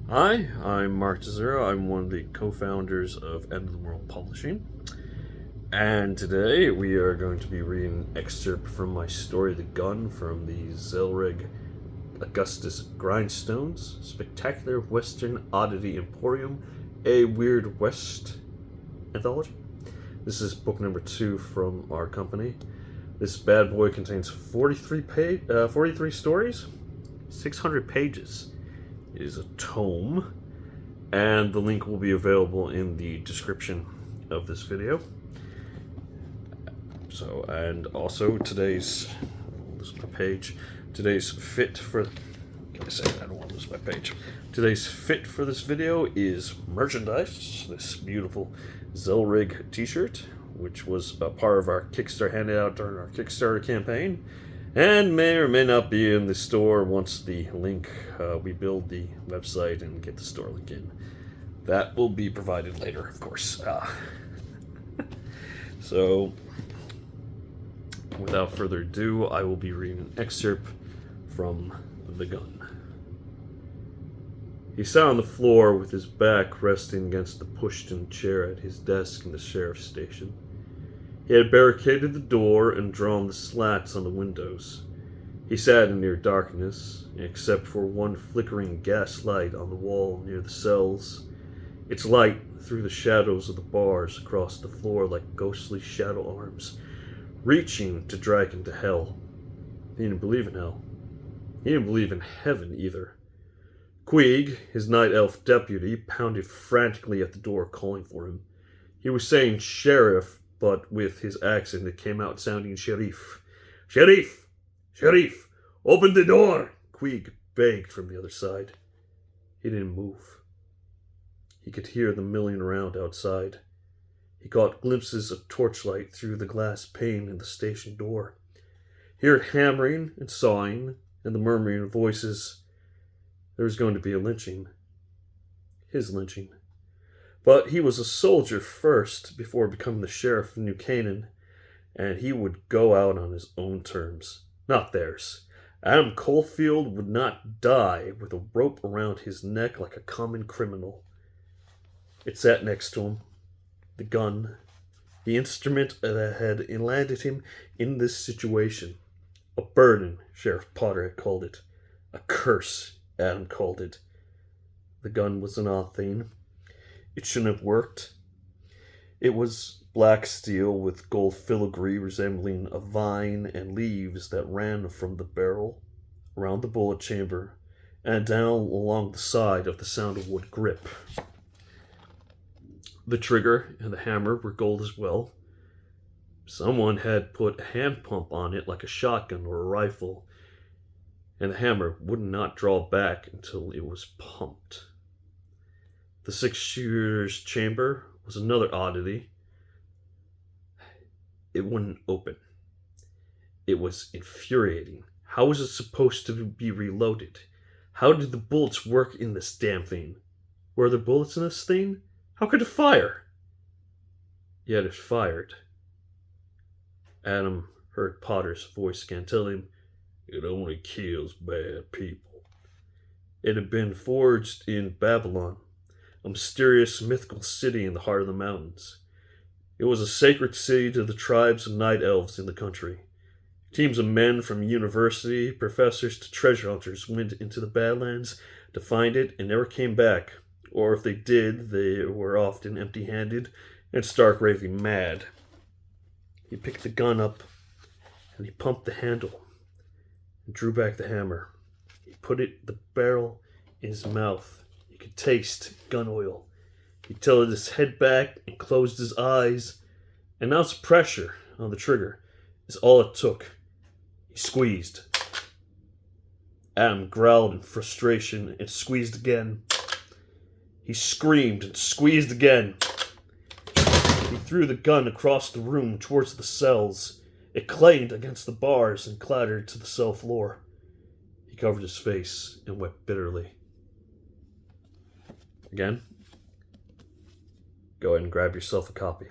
Hi, I'm Marc Tizura. I'm one of the co-founders of End of the World Publishing. And today we are going to be reading an excerpt from my story, The Gun, from the Zehlreg Augustus Grindstones, Spectacular Western Oddity Emporium, a Weird West anthology. This is book number 2 from our company. This bad boy contains 43 stories, 600 pages. It is a tome, and the link will be available in the description of this video. So, and also today's, this is my page, today's fit for, I don't want to lose my page. Today's fit for this video is merchandise, this beautiful Zehlreg t-shirt, which was a part of our Kickstarter, handed out during our Kickstarter campaign, and may or may not be in the store once the link, we build the website and get the store link in. That will be provided later, of course. So, without further ado, I will be reading an excerpt from The Gun. He sat on the floor with his back resting against the pushed-in chair at his desk in the sheriff's station. He had barricaded the door and drawn the slats on the windows. He sat in near darkness, except for one flickering gas light on the wall near the cells. Its light threw the shadows of the bars across the floor like ghostly shadow arms, reaching to drag him to hell. He didn't believe in hell. He didn't believe in heaven either. Queeg, his night elf deputy, pounded frantically at the door, calling for him. He was saying sheriff, but with his accent it came out sounding sheriff. Sheriff! Sheriff! Open the door! Queeg begged from the other side. He didn't move. He could hear them milling around outside. He caught glimpses of torchlight through the glass pane in the station door. He heard hammering and sawing and the murmuring of voices. There was going to be a lynching. His lynching. But he was a soldier first before becoming the sheriff of New Canaan, and he would go out on his own terms, not theirs. Adam Caulfield would not die with a rope around his neck like a common criminal. It sat next to him, the gun, the instrument that had landed him in this situation. A burden, Sheriff Potter had called it. A curse, Adam called it. The gun was an odd thing. It shouldn't have worked. It was black steel with gold filigree resembling a vine and leaves that ran from the barrel, around the bullet chamber, and down along the side of the sandalwood grip. The trigger and the hammer were gold as well. Someone had put a hand pump on it like a shotgun or a rifle, and the hammer would not draw back until it was pumped. The 6-shooter's chamber was another oddity. It wouldn't open. It was infuriating. How was it supposed to be reloaded? How did the bullets work in this damn thing? Were there bullets in this thing? How could it fire? Yet it fired. Adam heard Potter's voice again tell him, "It only kills bad people." It had been forged in Babylon, a mysterious mythical city in the heart of the mountains. It was a sacred city to the tribes of night elves in the country. Teams of men from university professors to treasure hunters went into the Badlands to find it and never came back, or if they did, they were often empty-handed and stark raving mad. He picked the gun up and he pumped the handle and drew back the hammer. He put the barrel in his mouth. He could taste gun oil. He tilted his head back and closed his eyes. And now pressure on the trigger is all it took. He squeezed. Adam growled in frustration and squeezed again. He screamed and squeezed again. He threw the gun across the room towards the cells. It clanged against the bars and clattered to the cell floor. He covered his face and wept bitterly. Again, go ahead and grab yourself a copy.